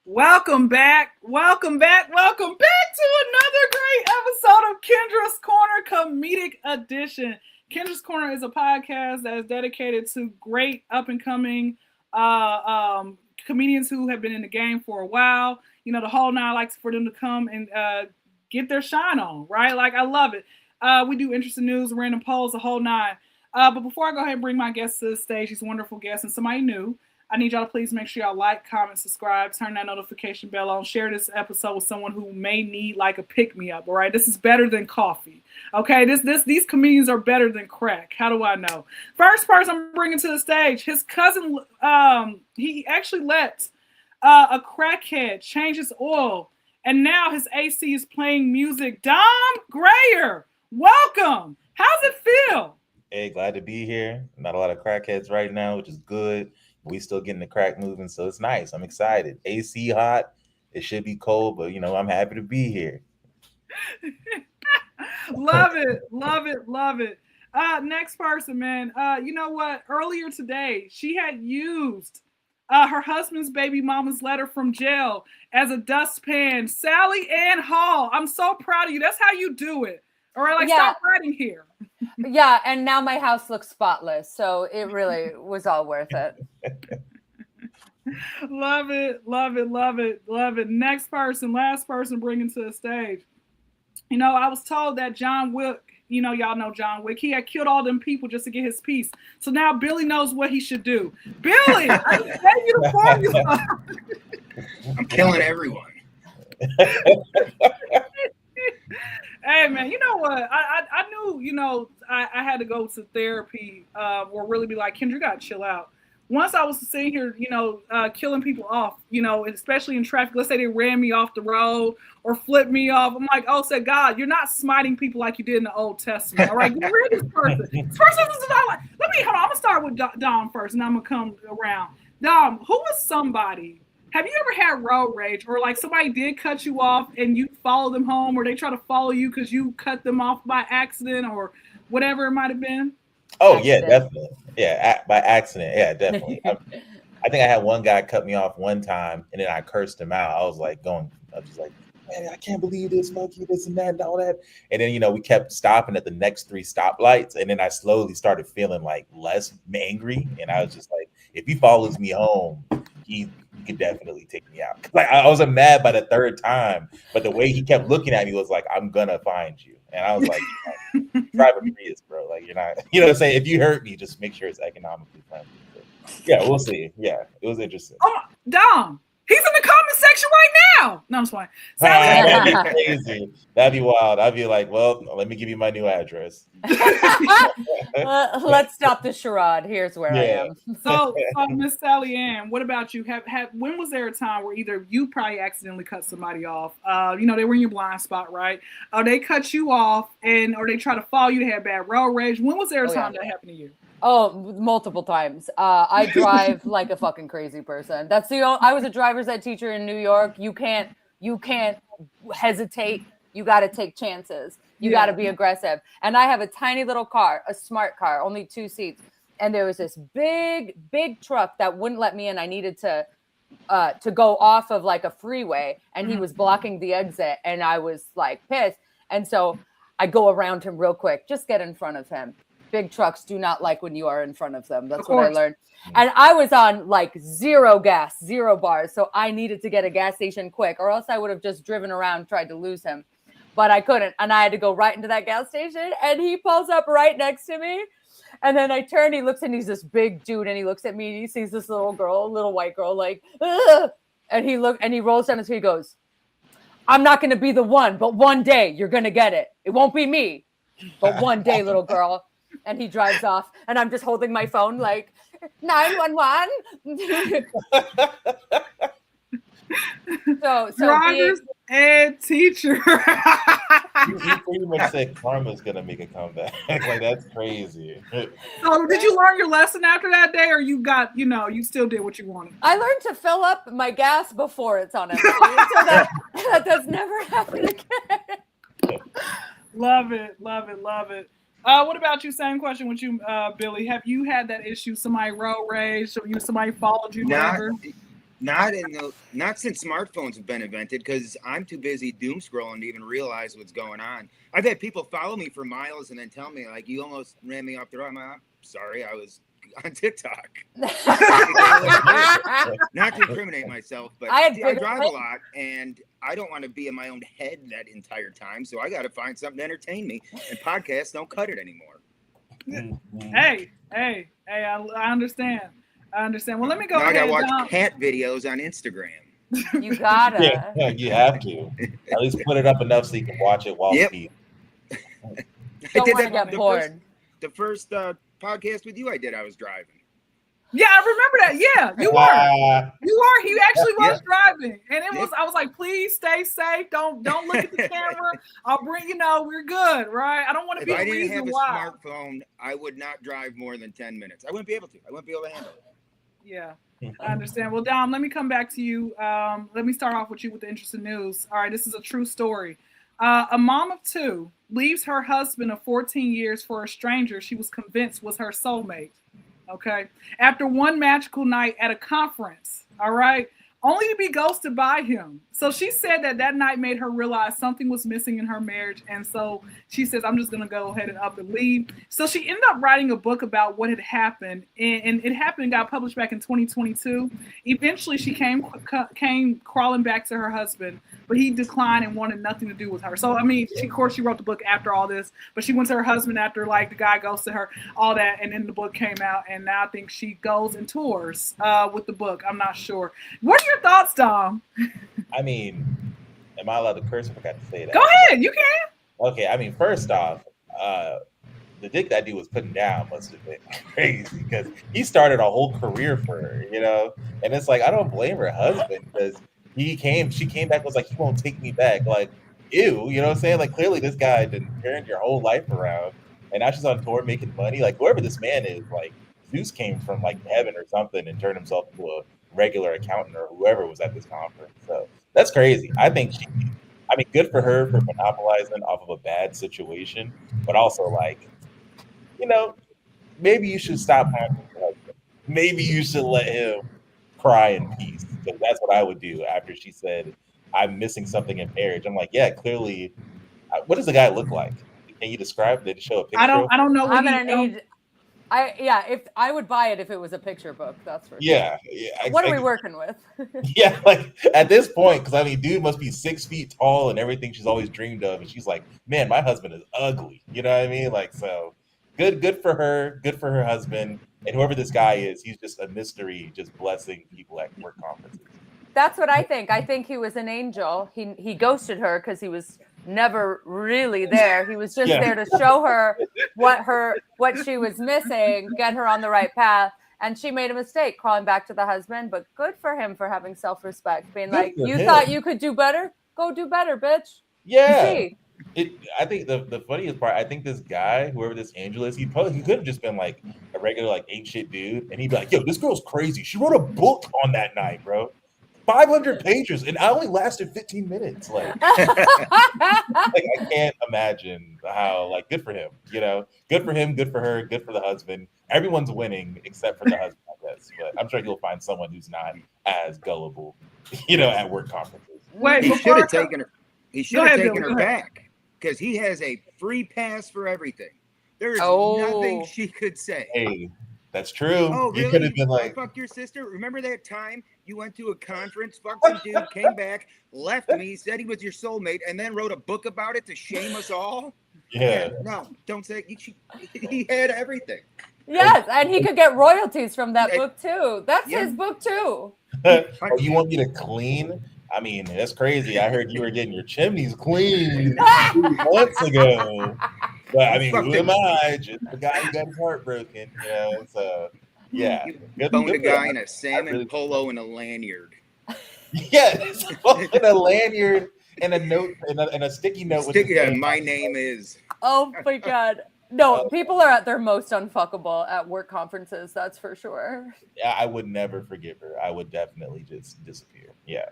Welcome back. Welcome back. Welcome back to another great episode of Kyndra's Corner Comedic Edition. Kyndra's Corner is a podcast that is dedicated to great up and coming comedians who have been in the game for a while. You know, the whole nine likes for them to come and get their shine on, right? Like, I love it. We do interesting news, random polls, the whole nine. But before I go ahead and bring my guests to the stage, these wonderful guests and somebody new, I need y'all to please make sure y'all like, comment, subscribe, turn that notification bell on, share this episode with someone who may need like a pick-me-up, all right? This is better than coffee, okay? These comedians are better than crack. How do I know? First person I'm bringing to the stage, his cousin, he actually let a crackhead change his oil, and now his AC is playing music. Dom Grayer, welcome. How's it feel? Hey, glad to be here. Not a lot of crackheads right now, which is good. We still getting the crack moving, so it's nice. I'm excited. AC hot. It should be cold, but I'm happy to be here. Love it, love it, love it. Next person, man. You know what? Earlier today, she had used her husband's baby mama's letter from jail as a dustpan. Sally Ann Hall. I'm so proud of you. That's how you do it. All right, like stop hiding here. Yeah, and now my house looks spotless, so it really was all worth it. Love it, love it, love it, love it. Next person, last person bringing to the stage. You know, I was told that John Wick, y'all know John Wick, he had killed all them people just to get his piece. So now Billy knows what he should do. Billy, I gave you the formula. I'm killing everyone. Hey man, you know what? I knew, I had to go to therapy or really be like, Kyndra, you gotta chill out. Once I was sitting here, killing people off, especially in traffic. Let's say they ran me off the road or flipped me off. I'm like, oh, said God, you're not smiting people like you did in the Old Testament. All right, get rid of this person. This person is not like. Hold on. I'm gonna start with Dom first, and I'm gonna come around. Dom, who was somebody? Have you ever had road rage or like somebody did cut you off and you follow them home or they try to follow you because you cut them off by accident or whatever it might have been? Oh, yeah, definitely. Yeah, by accident. Yeah, definitely. I think I had one guy cut me off one time and then I cursed him out. I was just like, man, I can't believe this, fuck you, this and that and all that. And then, we kept stopping at the next 3 stoplights. And then I slowly started feeling like less angry. And I was just like, if he follows me home, he could definitely take me out. Like I wasn't mad by the 3rd time, but the way he kept looking at me was like, I'm gonna find you. And I was like, drive a Prius, bro. Like you're not, what I'm saying? If you hurt me, just make sure it's economically friendly. But yeah, we'll see. Yeah, it was interesting. Oh, Dom, he's in the comment section right now. No, I'm just playing. That'd be crazy. That'd be wild. I'd be like, well, let me give you my new address. Let's stop the charade. Here's where I am. So Miss Sally Ann, what about you? When was there a time where either you probably accidentally cut somebody off? They were in your blind spot, right? Or they cut you off, or they try to follow you. They had bad road rage. When was there a time that happened to you? Oh, multiple times. I drive like a fucking crazy person. I was a driver's ed teacher in New York. You can't hesitate. You got to take chances. You got to be aggressive. And I have a tiny little car, a smart car, only 2 seats. And there was this big truck that wouldn't let me in. I needed to go off of like a freeway, and he was blocking the exit. And I was like pissed. And so I go around him real quick, just get in front of him. Big trucks do not like when you are in front of them. That's what I learned. And I was on like 0 gas, 0 bars. So I needed to get a gas station quick, or else I would have just driven around, tried to lose him. But I couldn't. And I had to go right into that gas station. And he pulls up right next to me. And then I turn, he looks, and he's this big dude. And he looks at me, and he sees this little white girl, like, ugh. And he rolls down his feet. He goes, I'm not going to be the one, but one day you're going to get it. It won't be me, but one day, little girl. And he drives off, and I'm just holding my phone like 911. so driver's ed teacher. He pretty much said karma's gonna make a comeback. Like that's crazy. So did you learn your lesson after that day, or you got, you still did what you wanted? I learned to fill up my gas before it's on empty, so that does never happen again. Love it, love it, love it. What about you? Same question with you, Billy. Have you had that issue? Somebody road rage, or somebody followed you? Not since smartphones have been invented, because I'm too busy doom scrolling to even realize what's going on. I've had people follow me for miles and then tell me, like, you almost ran me off the road. I'm sorry, I was on TikTok. Not to incriminate myself, but I drive a lot and I don't want to be in my own head that entire time. So I got to find something to entertain me, and podcasts don't cut it anymore. Hey, I understand. Well, let me go ahead. I gotta watch cat videos on Instagram. You gotta. Yeah, you have to. At least put it up enough so you can watch it while you Don't want to get bored. The first podcast with you I was driving. Yeah, I remember that. Yeah, you were. He actually was driving, and it was. I was like, please stay safe. Don't look at the camera. I'll bring. We're good, right? I don't want to be a reason why. If I didn't have a smartphone, I would not drive more than 10 minutes. I wouldn't be able to. I wouldn't be able to handle it. Yeah, I understand. Well, Dom, let me come back to you. Let me start off with you with the interesting news. All right, this is a true story. A mom of two leaves her husband of 14 years for a stranger she was convinced was her soulmate. Okay. After one magical night at a conference, all right, only to be ghosted by him. So she said that night made her realize something was missing in her marriage. And so she says, I'm just going to go ahead and up and leave. So she ended up writing a book about what had happened. And it happened and got published back in 2022. Eventually, she came crawling back to her husband, but he declined and wanted nothing to do with her. So, I mean, of course, she wrote the book after all this, but she went to her husband after, like, the guy ghosted her, all that. And then the book came out. And now I think she goes and tours with the book. I'm not sure. What are your thoughts, Dom? I mean, am I allowed to curse if I got to say that? Go ahead, you can. Okay, I mean, first off, the dick that dude was putting down must have been crazy, because he started a whole career for her, and it's like, I don't blame her husband, because she came back and was like, he won't take me back. Like, ew, you know what I'm saying? Like, clearly this guy didn't turn your whole life around, and now she's on tour making money. Like, whoever this man is, like, Zeus came from like heaven or something and turned himself into a regular accountant or whoever was at this conference. So that's crazy. I think good for her for monopolizing off of a bad situation, but also, like, maybe you should stop haunting your husband. Maybe you should let him cry in peace, because that's what I would do after she said, I'm missing something in marriage. I'm like, yeah, clearly. What does the guy look like? Can you describe? Did it show a picture? I don't know. I'm gonna need. If I would buy it if it was a picture book, that's for sure. Yeah. What are we working with? Yeah, like at this point, because I mean, dude must be 6 feet tall and everything she's always dreamed of, and she's like, man, my husband is ugly. You know what I mean? Like, so good for her, good for her husband, and whoever this guy is, he's just a mystery, just blessing people at work conferences. That's what I think. I think he was an angel. He ghosted her because he was never really there. He was just there to show her what she was missing, get her on the right path. And she made a mistake crawling back to the husband, but good for him for having self-respect, being like, you thought you could do better? Go do better, bitch. Yeah. I think the funniest part, I think this guy, whoever this angel is, he could have just been like a regular, like, ain't shit dude. And he'd be like, yo, this girl's crazy. She wrote a book on that night, bro. 500 pages, and I only lasted 15 minutes. Like, I can't imagine how, like, good for him, good for him, good for her, good for the husband. Everyone's winning except for the husband, I guess. But I'm sure you'll find someone who's not as gullible, at work conferences. Wait, he should have taken her. He should have taken her back, because he has a free pass for everything. There is nothing she could say. Hey, that's true. Oh, really? You could have been like, fuck your sister. Remember that time you went to a conference, fucked some dude, came back, left me, said he was your soulmate, and then wrote a book about it to shame us all? Yeah. No, don't say he had everything. Yes, and he could get royalties from that book too. That's his book too. Oh, you want me to clean? I mean, that's crazy. I heard you were getting your chimneys cleaned 2 months ago. But I mean, who am I? Just the guy who got his heart broken. So yeah. You boned a guy in a salmon polo and a lanyard. Yeah, it's fucking a lanyard and a note and a sticky note with my name is. Oh my God. No, people are at their most unfuckable at work conferences, that's for sure. Yeah, I would never forgive her. I would definitely just disappear. Yeah.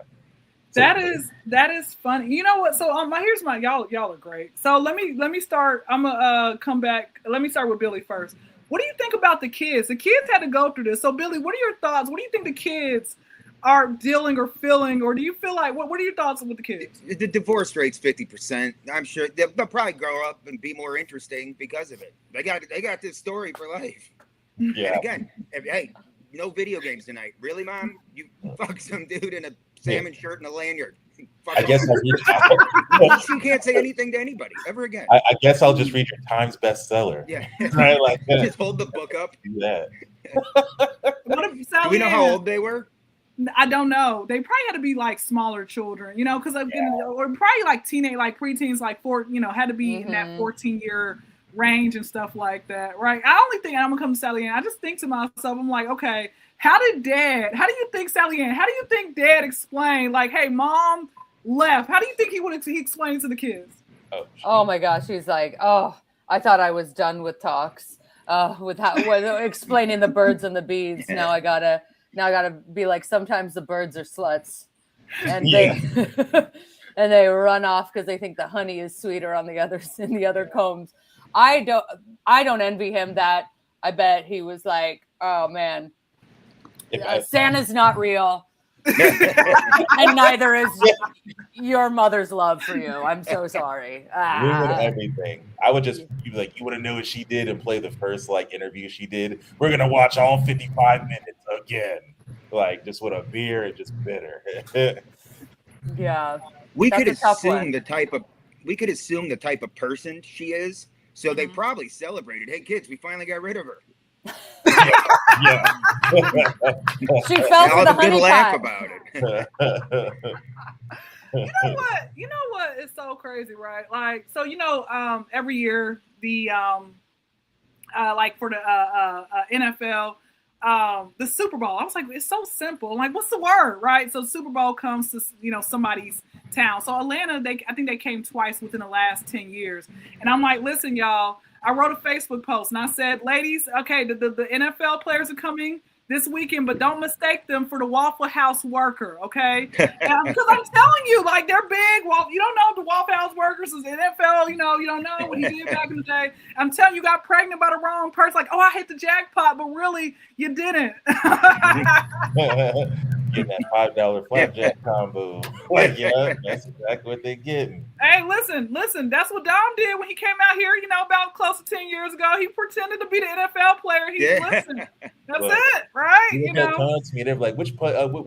That is funny. You know what? So here's my y'all are great. So let me start. I'm gonna come back. Let me start with Billy first. What do you think about the kids? The kids had to go through this. So Billy, what are your thoughts? What do you think the kids are dealing or feeling, or do you feel like what are your thoughts with the kids? The divorce rate's 50%. I'm sure they'll probably grow up and be more interesting because of it. They got this story for life. Yeah. And again, hey, no video games tonight. Really, Mom? You fuck some dude in a salmon shirt and a lanyard. Fuck I guess you can't say anything to anybody ever again. I guess I'll just read your Times bestseller. Yeah. Right, like Just hold the book up. Yeah. What if Do we know how old they were? I don't know. They probably had to be like smaller children, you know, because or probably like teenage, like preteens, like had to be in that 14-year range and stuff like that, right? I only think, and I'm gonna come to Sally Ann, I just think to myself, I'm like, okay, how do you think Sally Ann, how do you think Dad explained, like, hey, Mom left? How do you think he explained to the kids? Oh my gosh, he's like, oh, I thought I was done with talks, with explaining the birds and the bees. Now I gotta be like, sometimes the birds are sluts, and they run off because they think the honey is sweeter on the others in the other combs. I don't envy him that. I bet he was like, oh man, Santa's not real. And neither is your mother's love for you. I'm so sorry. Ruin everything. I would just be like, you want to know what she did and play the first interview she did? We're gonna watch all 55 minutes again, just with a beer and just bitter. Yeah, we could assume the type of person she is. So they probably celebrated. Hey kids, we finally got rid of her. Yeah. She fell for the honey laugh pot. About it. You know what? It's so crazy, right? Like, so every year the for the NFL, the Super Bowl. I was like, it's so simple. I'm like, what's the word, right? So Super Bowl comes to somebody's town. So Atlanta, I think they came twice within the last 10 years. And I'm like, listen, y'all. I wrote a Facebook post and I said, ladies, okay, the NFL players are coming this weekend, but don't mistake them for the Waffle House worker, okay? Because I'm telling you, like, they're big. Well, you don't know if the Waffle House workers is NFL, you don't know what he did back in the day. I'm telling you, you got pregnant by the wrong person. Like, oh, I hit the jackpot, but really, you didn't. Getting that $5 flapjack combo. That's exactly what they're getting. Hey, listen. That's what Dom did when he came out here, about close to 10 years ago. He pretended to be the NFL player. Listen. That's it, right? Come to me, they're like, what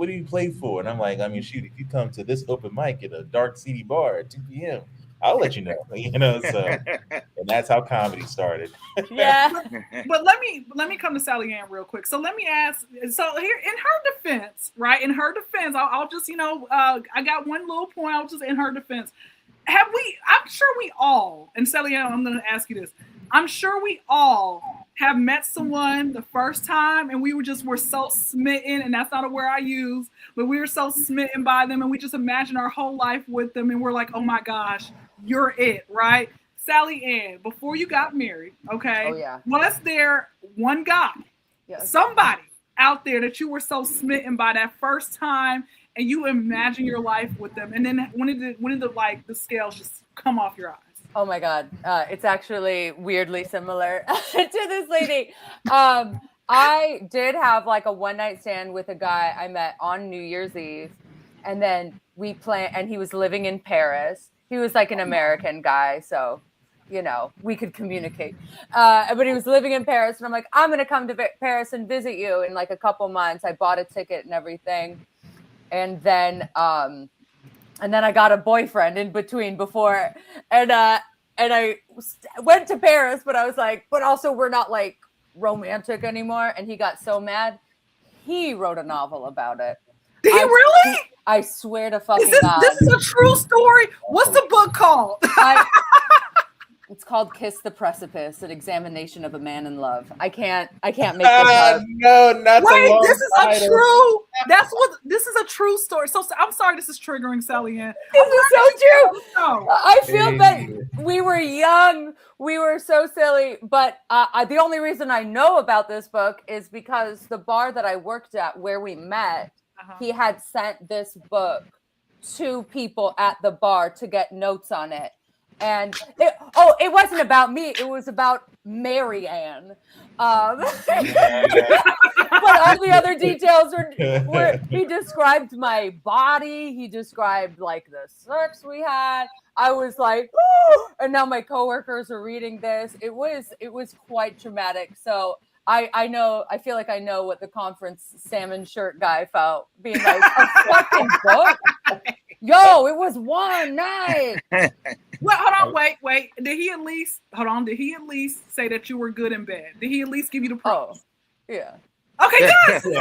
do you play for? And I'm like, shoot, if you come to this open mic at a dark, seedy bar at 2 p.m., I'll let you know. So, and that's how comedy started. Yeah. But let me come to Sally Ann real quick. So let me ask. So here, in her defense, right? In her defense, I'll just I got one little point. I'll just in her defense. I'm sure we all, and Sally Ann, I'm going to ask you this. I'm sure we all have met someone the first time and we were so smitten, and that's not a word I use, but we were so smitten by them and we just imagine our whole life with them and we're like, oh my gosh, you're it, right? Sally Ann, before you got married, okay? Oh, yeah. Was there one guy, somebody out there that you were so smitten by that first time and you imagine your life with them, and then when did the scales just come off your eyes? Oh my God. It's actually weirdly similar to this lady. I did have a one-night stand with a guy I met on New Year's Eve, and then we planned, and he was living in Paris. He was an American guy, so we could communicate. But he was living in Paris, and I'm like, I'm gonna come to Paris and visit you in a couple months. I bought a ticket and everything, and then I got a boyfriend in between before, and I went to Paris, but I was like, but also we're not romantic anymore. And he got so mad, he wrote a novel about it. Did he really? I swear to fucking God. This is a true story. What's the book called? It's called Kiss the Precipice, an examination of a man in love. I can't make this up. No, not Wait, this is a true story. So I'm sorry this is triggering Sally Ann. This is so true. I feel that we were young. We were so silly. But the only reason I know about this book is because the bar that I worked at where we met, he had sent this book to people at the bar to get notes on it. And it wasn't about me. It was about Mary Ann. But all the other details were he described my body. He described like the sex we had. I was like, oh, and now my coworkers are reading this. It was quite traumatic. So I know, I feel like I know what the conference salmon shirt guy felt, being like, a fucking book? Yo, it was one night. Well, hold on, wait. Did he at least say that you were good in bed? Did he at least give you the props? Oh, yeah. Okay, good. That's good.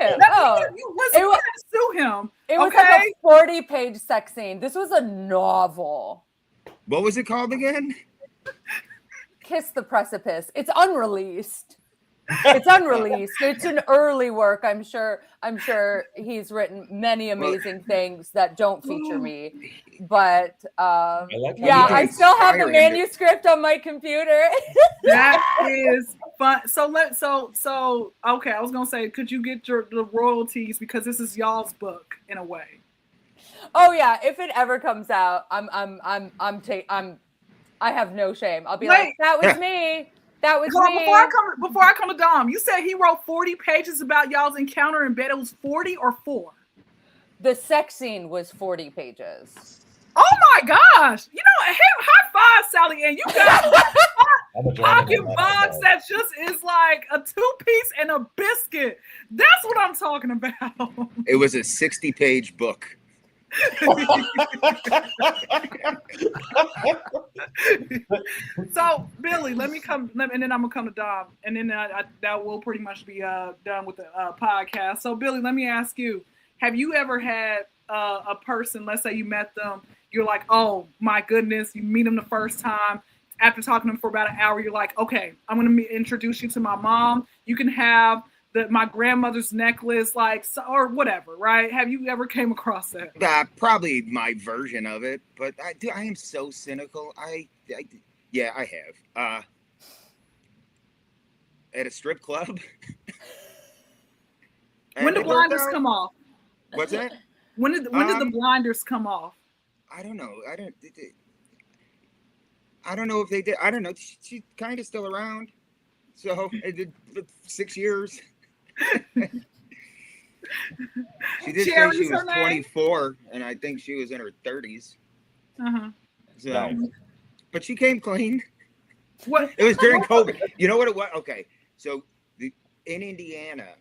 Yeah. You had to sue him. It was like a 40-page sex scene. This was a novel. What was it called again? Kiss the Precipice. It's unreleased. It's an early work. I'm sure he's written many amazing things that don't feature me. But I still have the manuscript on my computer. That is fun. So okay, I was gonna say, could you get the royalties because this is y'all's book in a way? Oh yeah, if it ever comes out, I have no shame. I'll be like, that was me. That was me. Before I come to Dom, you said he wrote 40 pages about y'all's encounter in bed. It was 40 or 4? The sex scene was 40 pages. Oh my gosh! You know, high five, Sally Ann. You got a pocket box that just is like a 2-piece and a biscuit. That's what I'm talking about. It was a 60-page book. So Billy, and then I'm gonna come to Dom, and then that will pretty much be done with the podcast. So Billy, let me ask you: have you ever had a person? Let's say you met them, you're like, oh my goodness, you meet them the first time. After talking to them for about an hour, you're like, okay, I'm gonna introduce you to my mom. You can have my grandmother's necklace, or whatever, right? Have you ever came across that? Probably my version of it, but I am so cynical. I have. At a strip club. When did the blinders come off? What's that? When did the blinders come off? I don't know. I don't know if they did. I don't know. She's kind of still around. So it did 6 years. She did say she was 24, and I think she was in her 30s. So, nice. But she came clean. What? It was during COVID. You know what it was? Okay, so in Indiana,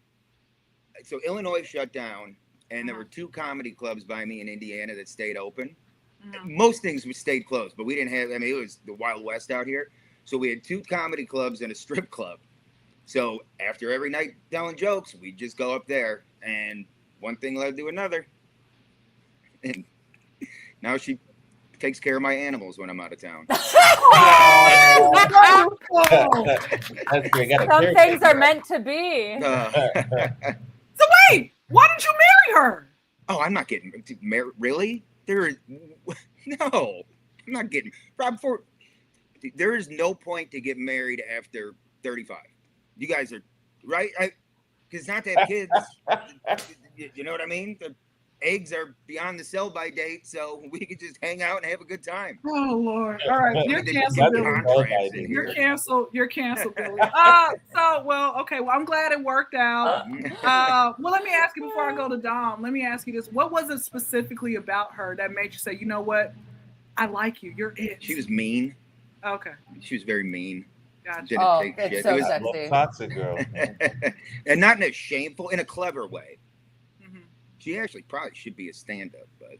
so Illinois shut down, and there were 2 comedy clubs by me in Indiana that stayed open. Most things stayed closed, but we didn't have. I mean, it was the Wild West out here. So we had 2 comedy clubs and a strip club. So after every night telling jokes, we'd just go up there, and one thing led to another. And now she takes care of my animals when I'm out of town. Some things are meant to be. So wait, why did you marry her? Oh, I'm not getting married. Really? No, I'm not getting. There is no point to get married after 35. You guys are right, because not to have kids. You know what I mean? The eggs are beyond the sell-by date, so we could just hang out and have a good time. Oh Lord! All right, you're canceled, Billy. You're canceled. You're canceled, Billy. Okay. Well, I'm glad it worked out. Well, let me ask you before I go to Dom. Let me ask you this: what was it specifically about her that made you say, you know what, I like you. You're it. She was mean. Okay. She was very mean. Gotcha. Didn't take it's shit. so It was sexy. Toxic girl. And not in a shameful, in a clever way. Mm-hmm. She actually probably should be a stand-up, but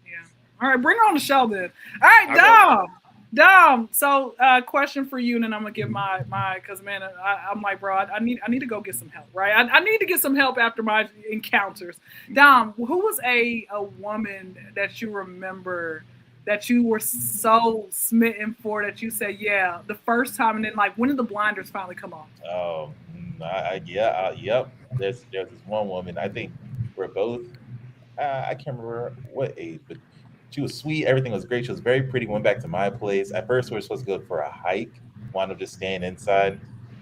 yeah. All right, bring her on the show then. All right, Dom. So, question for you, and then I'm gonna give my because man, I'm like, bro, I need to go get some help, right? I need to get some help after my encounters. Dom, who was a woman that you remember that you were so smitten for that you said, yeah, the first time, and then like, when did the blinders finally come off? Oh, yep. There's this one woman. I think we're both. I can't remember what age, but she was sweet. Everything was great. She was very pretty. Went back to my place. At first, we were supposed to go for a hike. Wound up just staying inside.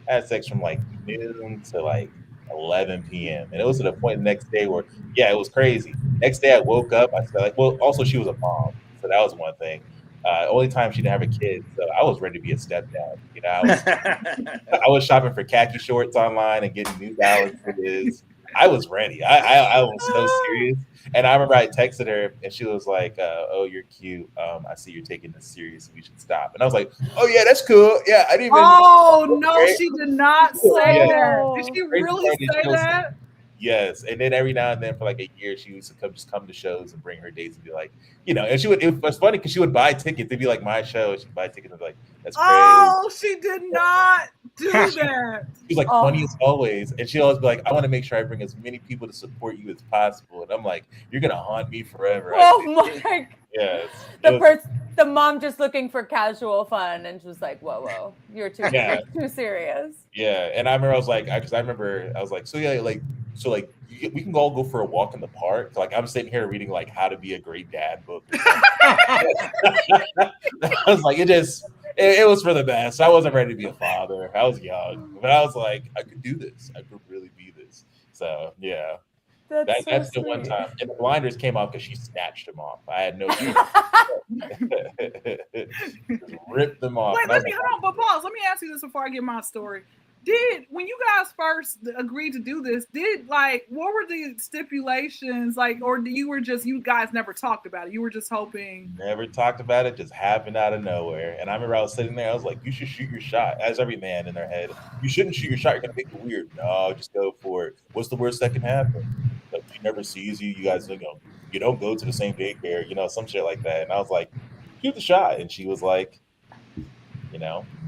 I had sex from like noon to like 11 p.m. And it was to the point the next day where, yeah, it was crazy. Next day, I woke up. I said, like, well, also she was a mom. So that was one thing. Only time she didn't have a kid, so I was ready to be a stepdad. You know, I was shopping for khaki shorts online and getting New Balances. I was ready. I was so serious. And I remember I texted her and she was like, "Oh, you're cute. I see you're taking this serious. We should stop." And I was like, "Oh yeah, that's cool. Yeah, I didn't even." Oh no, she did not say Yeah. that. Did she Crazy really part is say she was- that? Yes, and then every now and then for like a year, she used to come to shows and bring her dates and be like, you know, and she would. It was funny because she would buy tickets. They'd be like my show. She'd buy tickets and be like, "That's crazy." Oh, she did not do that. She was like funny as always, and she'd always be like, "I want to make sure I bring as many people to support you as possible." And I'm like, "You're gonna haunt me forever." Oh my! Yes. The mom just looking for casual fun, and she was like, "Whoa, you're too serious." Yeah, and I remember I was like, because I was like, so yeah, we can all go for a walk in the park. Like I'm sitting here reading like How to Be a Great Dad book. I was like, it was for the best. I wasn't ready to be a father. I was young, but I was like, I could do this. I could really be this. So yeah. That's the one time. And the blinders came off because she snatched them off. I had no ripped them off. Wait, but pause. Let me ask you this before I get my story. When you guys first agreed to do this, what were the stipulations, or you guys never talked about it? You were just hoping. Never talked about it, just happened out of nowhere. And I remember I was sitting there, I was like, you should shoot your shot. As every man in their head, you shouldn't shoot your shot, you're gonna make it weird. No, just go for it. What's the worst that can happen? Like she never sees you, you guys, you don't go to the same daycare, some shit like that. And I was like, shoot the shot. And she was like,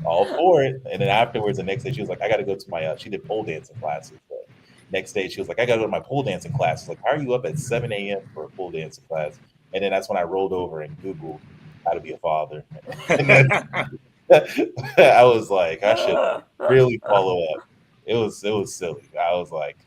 all for it. And then afterwards, the next day, she was like, I got to go to my, she did pole dancing classes. But next day, she was like, I got to go to my pole dancing class. Like, how are you up at 7 a.m. for a pole dancing class? And then that's when I rolled over and Googled how to be a father. I was like, I should really follow up. It was silly. I was like,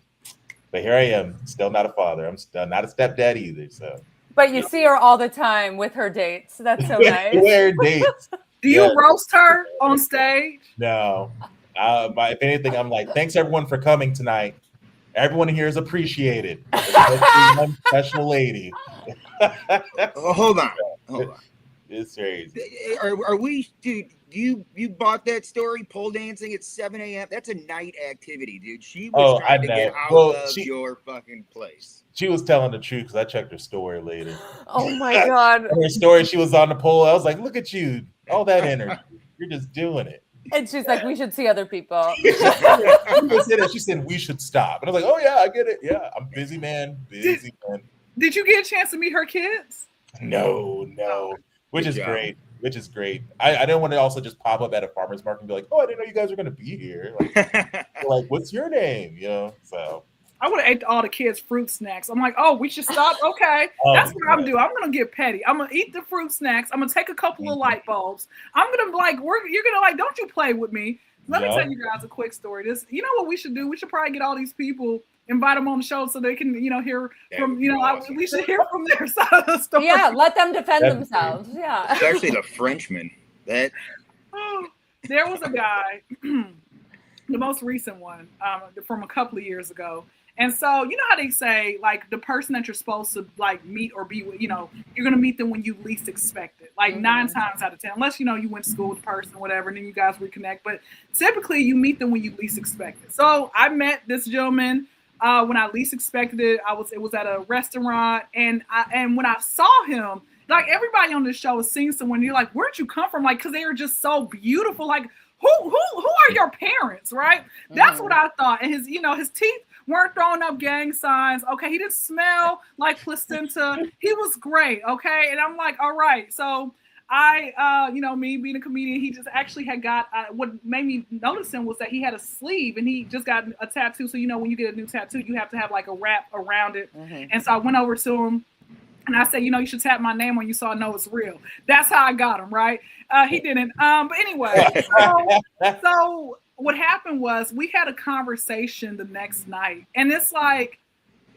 but here I am, still not a father. I'm still not a stepdad either. So, but you see her all the time with her dates. That's so nice. With her dates. Do you roast her on stage? No. If anything, I'm like, thanks everyone for coming tonight. Everyone here is appreciated. One special lady. Hold on. It's crazy. Are we, dude? You bought that story? Pole dancing at 7 a.m. That's a night activity, dude. She was trying to get out of your fucking place. She was telling the truth because I checked her story later. Oh my god! Her story, she was on the pole. I was like, look at you, all that energy. You're just doing it. And she's like, we should see other people. She said we should stop, and I was like, oh yeah, I get it. Yeah, I'm busy, man. Did you get a chance to meet her kids? No. Which is great. I didn't want to also just pop up at a farmer's market and be like, oh, I didn't know you guys were going to be here. Like, what's your name? So. I would have ate all the kids' fruit snacks. I'm like, oh, we should stop? Okay. That's what I'm doing. I'm going to get petty. I'm going to eat the fruit snacks. I'm going to take a couple of light bulbs. I'm going to you're going to don't you play with me. Let me tell you guys a quick story. You know what we should do? We should probably get all these people, invite them on the show so they can, hear from, awesome. We should hear from their side of the story. Yeah, let them defend themselves. Yeah. Especially the Frenchman. There was a guy, the most recent one, from a couple of years ago. And so, you know how they say, like, the person that you're supposed to, like, meet or be with, you're going to meet them when you least expect it. Like, 9 times out of 10. Unless, you went to school with the person, whatever, and then you guys reconnect. But typically, you meet them when you least expect it. So, I met this gentleman when I least expected it. It was at a restaurant. And when I saw him, like, everybody on this show has seen someone. You're like, where'd you come from? Like, because they are just so beautiful. Like, who are your parents, right? That's what I thought. And his teeth weren't throwing up gang signs. Okay, he didn't smell like placenta. He was great. Okay, and I'm like, all right. So I, me being a comedian, he just actually had got. What made me notice him was that he had a sleeve, and he just got a tattoo. So when you get a new tattoo, you have to have like a wrap around it. And so I went over to him. And I said, you should tap my name on you so I know it's real. That's how I got him, right? He didn't. But anyway, so what happened was we had a conversation the next night. And it's like,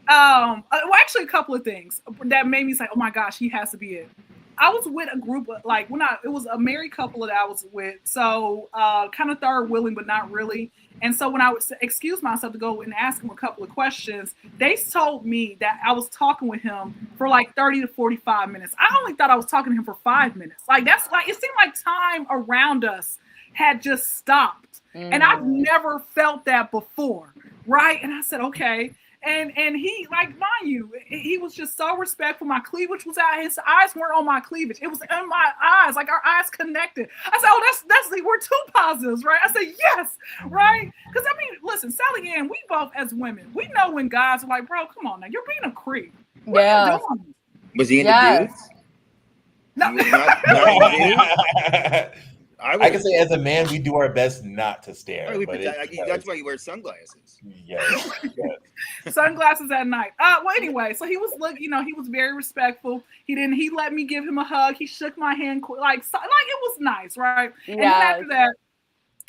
actually a couple of things that made me say, oh my gosh, he has to be it. I was with a group of like it was a married couple that I was with, so kind of third wheeling, but not really. And so when I would excuse myself to go and ask him a couple of questions, they told me that I was talking with him for like 30 to 45 minutes. I only thought I was talking to him for 5 minutes. Like that's like it seemed like time around us had just stopped, and I've never felt that before, right? And I said, okay. And he, like, mind you, he was just so respectful. My cleavage was out. His eyes weren't on my cleavage. It was in my eyes, like our eyes connected. I said, oh, that's we're two positives, right? I said, yes, right? Because, I mean, listen, Sally Ann, we both as women, we know when guys are like, bro, come on now, you're being a creep. What are you doing? Was he into dudes? No. He was not I can say as a man, we do our best not to stare. That's why you wear sunglasses. Yes. Sunglasses at night. Well, anyway, so he was he was very respectful. He let me give him a hug. He shook my hand like it was nice, right? Yeah. And then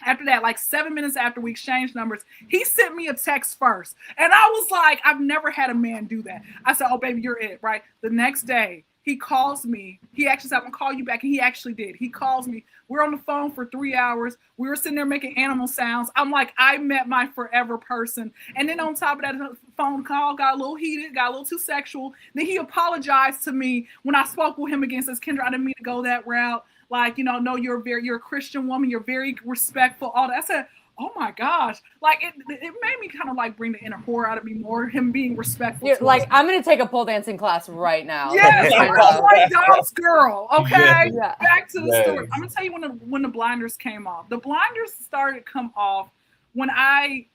after that, like 7 minutes after we exchanged numbers, he sent me a text first. And I was like, I've never had a man do that. I said, oh, baby, you're it, right? The next day, he calls me. He actually said, I'm going to call you back. And he actually did. He calls me. We're on the phone for 3 hours. We were sitting there making animal sounds. I'm like, I met my forever person. And then on top of that, the phone call got a little heated, got a little too sexual. Then he apologized to me when I spoke with him again. Says, Kyndra, I didn't mean to go that route. Like, no, you're a Christian woman. You're very respectful. All that. I said, oh my gosh. Like it made me kind of like bring the inner horror out of me more. Him being respectful. Like, I'm going to take a pole dancing class right now. Yes, I'm like Dom's girl. Okay. Yeah. Back to the story. I'm going to tell you when the blinders came off. The blinders started to come off I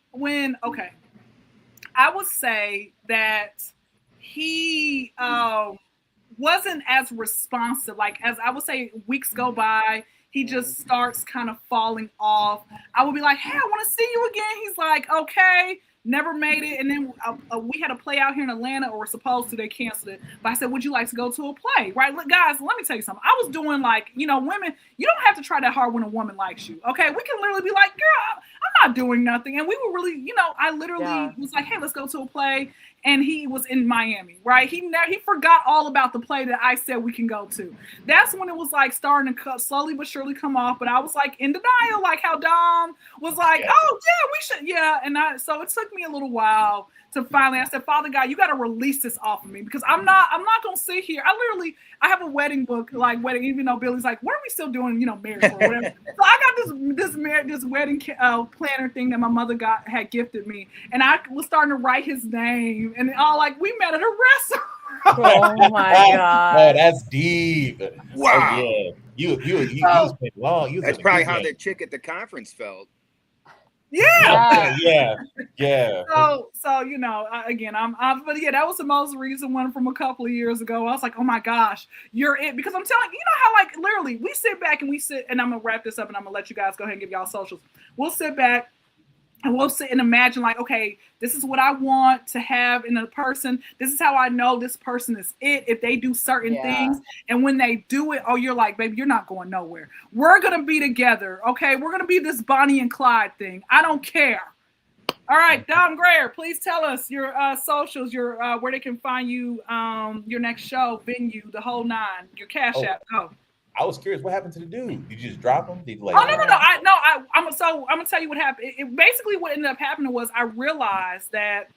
would say that he, wasn't as responsive. Like as I would say, weeks go by, he just starts kind of falling off. I would be like, hey, I want to see you again. He's like, okay, never made it. And then we had a play out here in Atlanta, or we're supposed to, they canceled it. But I said, would you like to go to a play? Right? Look, guys, let me tell you something. I was doing like, women, you don't have to try that hard when a woman likes you. Okay. We can literally be like, girl, I'm not doing nothing. And we were really, I literally was like, hey, let's go to a play. And he was in Miami, right? He forgot all about the play that I said we can go to. That's when it was like starting to slowly but surely come off. But I was like in denial, like how Dom was like, oh yeah, we should, yeah. And so it took me a little while to finally, I said, Father God, you got to release this off of me, because I'm not going to sit here. I have a wedding book, even though Billy's like, what are we still doing, marriage for, whatever. So I got this wedding planner thing that my mother had gifted me. And I was starting to write his name, and all like, we met at a restaurant. Oh my God. Oh, that's deep. Wow. Oh, yeah. You spent long. That's probably how the chick at the conference felt. Yeah. Yeah. So again, but yeah, that was the most recent one from a couple of years ago. I was like, oh my gosh, you're it. Because I'm telling you, how like literally we sit back and I'm gonna wrap this up and I'm gonna let you guys go ahead and give y'all socials. We'll sit back and we'll sit and imagine like, okay, this is what I want to have in a person. This is how I know this person is it. If they do certain things, and when they do it, oh, you're like, baby, you're not going nowhere. We're going to be together. Okay. We're going to be this Bonnie and Clyde thing. I don't care. All right. Dom Greer, please tell us your socials, your where they can find you, your next show, venue, the whole nine, your Cash App. Go. I was curious, what happened to the dude? Did you just drop him? Did you like? Oh no! I'm gonna tell you what happened. Basically, what ended up happening was I realized that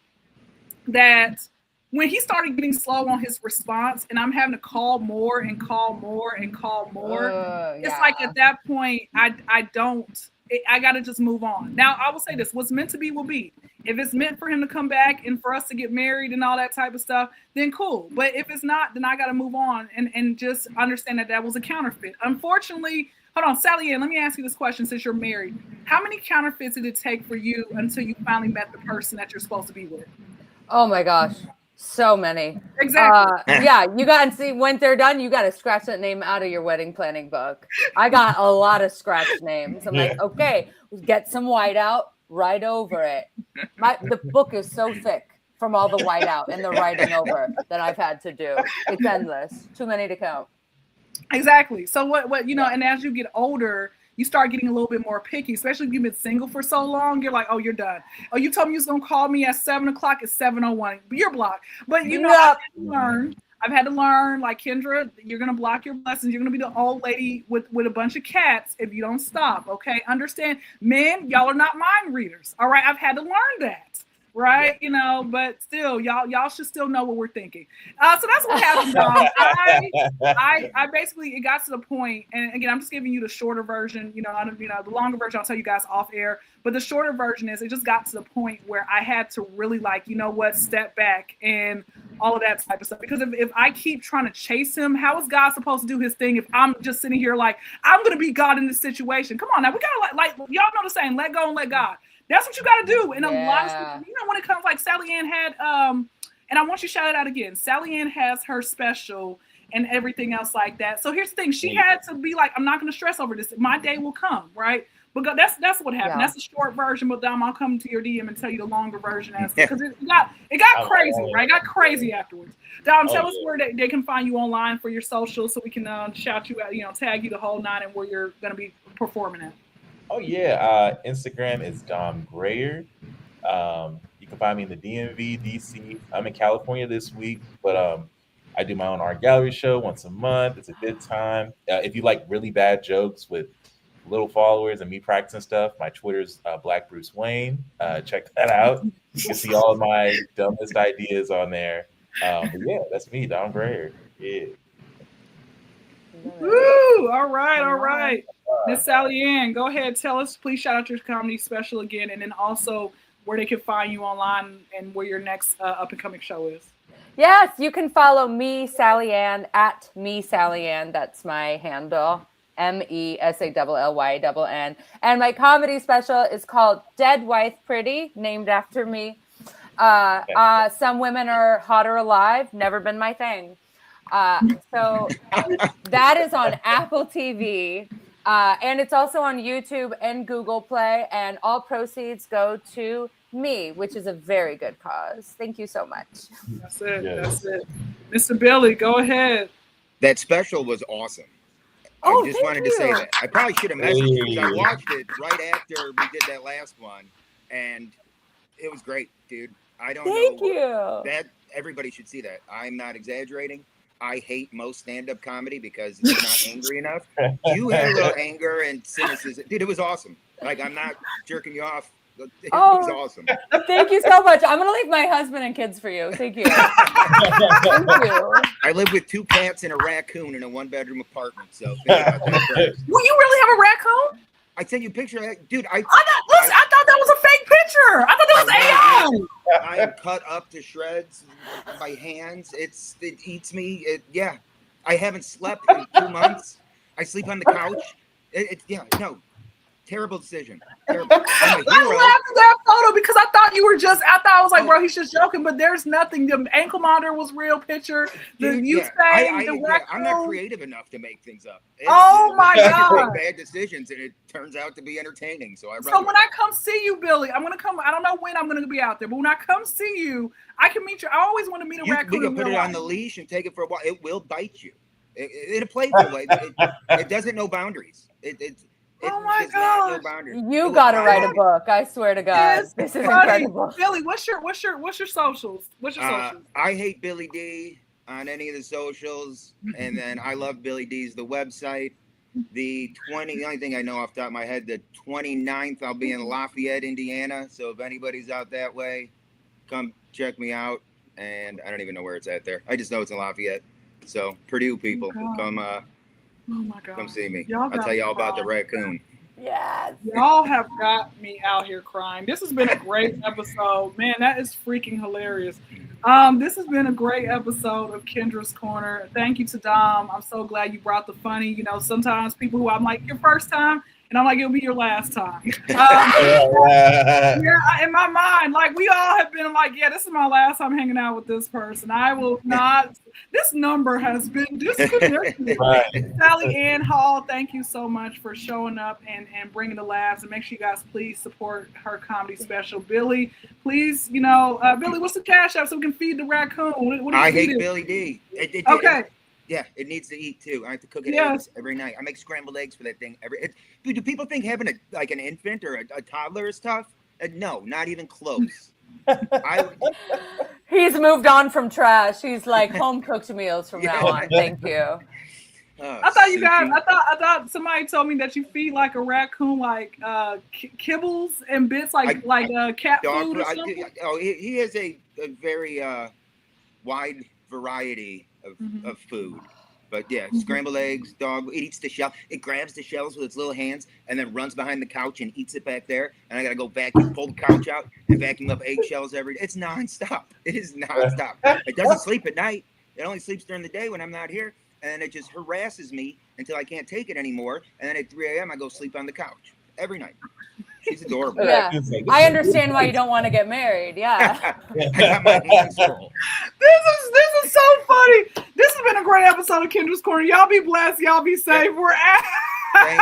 when he started getting slow on his response, and I'm having to call more and call more and call more, it's like at that point I got to just move on. Now, I will say this, what's meant to be will be. If it's meant for him to come back and for us to get married and all that type of stuff, then cool. But if it's not, then I got to move on and just understand that was a counterfeit. Unfortunately, hold on, Sally Ann, let me ask you this question since you're married. How many counterfeits did it take for you until you finally met the person that you're supposed to be with? Oh my gosh. So many. Exactly. You got to see when they're done, you got to scratch that name out of your wedding planning book. I got a lot of scratch names. I'm like, okay, get some white out, write over it. The book is so thick from all the white out and the writing over that I've had to do. It's endless. Too many to count. Exactly. So what and as you get older, you start getting a little bit more picky, especially if you've been single for so long. You're like, oh, you're done. Oh, you told me you was going to call me at 7:00. It's 7:01. You're blocked. But, I I've had to learn, like, Kyndra, you're gonna block your blessings. You're gonna be the old lady with a bunch of cats if you don't stop. Okay, understand, men, y'all are not mind readers. All right, I've had to learn that. Right, you know, but still, y'all should still know what we're thinking. So that's what happened, Dom. I basically, it got to the point, and again, I'm just giving you the shorter version. You know, the longer version I'll tell you guys off air. But the shorter version is, it just got to the point where I had to really, like, you know what, step back and all of that type of stuff. Because if I keep trying to chase him, how is God supposed to do his thing if I'm just sitting here like, I'm gonna be God in this situation? Come on now, we gotta like y'all know the saying, let go and let God. That's what you got to do. And a lot of stuff, you know, when it comes, like Sally Ann had, and I want you to shout it out again. Sally Ann has her special and everything else like that. So here's the thing. She had to be like, I'm not going to stress over this. My day will come, right? But that's what happened. Yeah. That's the short version. But Dom, I'll come to your DM and tell you the longer version because it got crazy, right? It got crazy afterwards. Dom, tell us where they can find you online for your socials so we can shout you out, you know, tag you the whole nine and where you're going to be performing at. Oh yeah, Instagram is Dom Grayer. You can find me in the DMV, DC. I'm in California this week, but I do my own art gallery show once a month. It's a good time. If you like really bad jokes with little followers and me practicing stuff, my Twitter's Black Bruce Wayne. Check that out. You can see all of my dumbest ideas on there. But yeah, that's me, Dom Grayer. Yeah. Woo! All right. Miss Sally Ann, go ahead. Tell us, please shout out your comedy special again, and then also where they can find you online and where your next up and coming show is. Yes, you can follow me, Sally Ann, at me, Sally Ann. That's my handle, MESALLYNN. And my comedy special is called Dead Wife Pretty, named after me. Some women are hotter alive. Never been my thing. So that is on Apple TV. And it's also on YouTube and Google Play. And all proceeds go to me, which is a very good cause. Thank you so much. That's it. Yes. That's it. Mr. Billy, go ahead. That special was awesome. I just wanted to say that. I probably should have messaged you because I watched it right after we did that last one. And it was great, dude. Thank you. That everybody should see that. I'm not exaggerating. I hate most stand-up comedy because it's not angry enough. You had a little anger and cynicism. Dude, it was awesome. Like, I'm not jerking you off. It was awesome. Thank you so much. I'm going to leave my husband and kids for you. Thank you. Thank you. I live with 2 cats and a raccoon in a 1-bedroom apartment. So think about that first. Well, you really have a raccoon? I sent you a picture of that. Dude, I thought that was a fake picture. I thought that was AI. I am cut up to shreds by hands. It eats me. I haven't slept in 2 months. I sleep on the couch. Terrible decision. Terrible. I'm a hero. I laughed at that photo because I thought I was like, bro, he's just joking, but there's nothing. The ankle monitor was real picture. I'm not creative enough to make things up. My God. I make bad decisions and it turns out to be entertaining. So when I come see you, Billy, I'm gonna come. I don't know when I'm gonna be out there, but when I come see you, I can meet you. I always want to meet a raccoon. We can put it on the leash and take it for a while. It will bite you in a playful way. It doesn't know boundaries. Oh my God! You gotta write a book. I swear to God, this is incredible. Billy, what's your socials? What's your socials? I hate Billy D on any of the socials, and then I love Billy D's the website. The only thing I know off the top of my head, the 29th, I'll be in Lafayette, Indiana. So if anybody's out that way, come check me out. And I don't even know where it's at there. I just know it's in Lafayette. So Purdue people, come. Oh my God. Come see me. I'll tell you all about the raccoon. Yes. Y'all have got me out here crying. This has been a great episode. Man, that is freaking hilarious. This has been a great episode of Kyndra's Corner. Thank you to Dom. I'm so glad you brought the funny. You know, sometimes people who I'm like, your first time, and I'm like, it'll be your last time. In my mind, like, we all have been like, yeah, this is my last time hanging out with this person. I will not. This number has been disconnected. Sally Ann Hall, thank you so much for showing up and bringing the laughs. And make sure you guys please support her comedy special. Billy, please, Billy, what's the cash app so we can feed the raccoon? I hate Billy D. Okay. It needs to eat too. I have to cook it eggs every night. I make scrambled eggs for that thing. Do people think having an infant or a toddler is tough? No, not even close. He's moved on from trash. He's like home cooked meals from now on. Thank you. I thought you guys. I thought somebody told me that you feed like a raccoon, like kibbles and bits, like cat food or something. He has a very wide variety of food. But yeah, scrambled eggs, dog. It eats the shell. It grabs the shells with its little hands and then runs behind the couch and eats it back there. And I gotta go pull the couch out and vacuum up eggshells every day. It's nonstop. It is nonstop. It doesn't sleep at night. It only sleeps during the day when I'm not here. And then it just harasses me until I can't take it anymore. And then at 3 a.m. I go sleep on the couch every night. She's adorable. Yeah, I understand why you don't want to get married. Yeah. I got my hands full. This is so funny. This has been a great episode of Kyndra's Corner. Y'all be blessed. Y'all be safe. We're at. Thank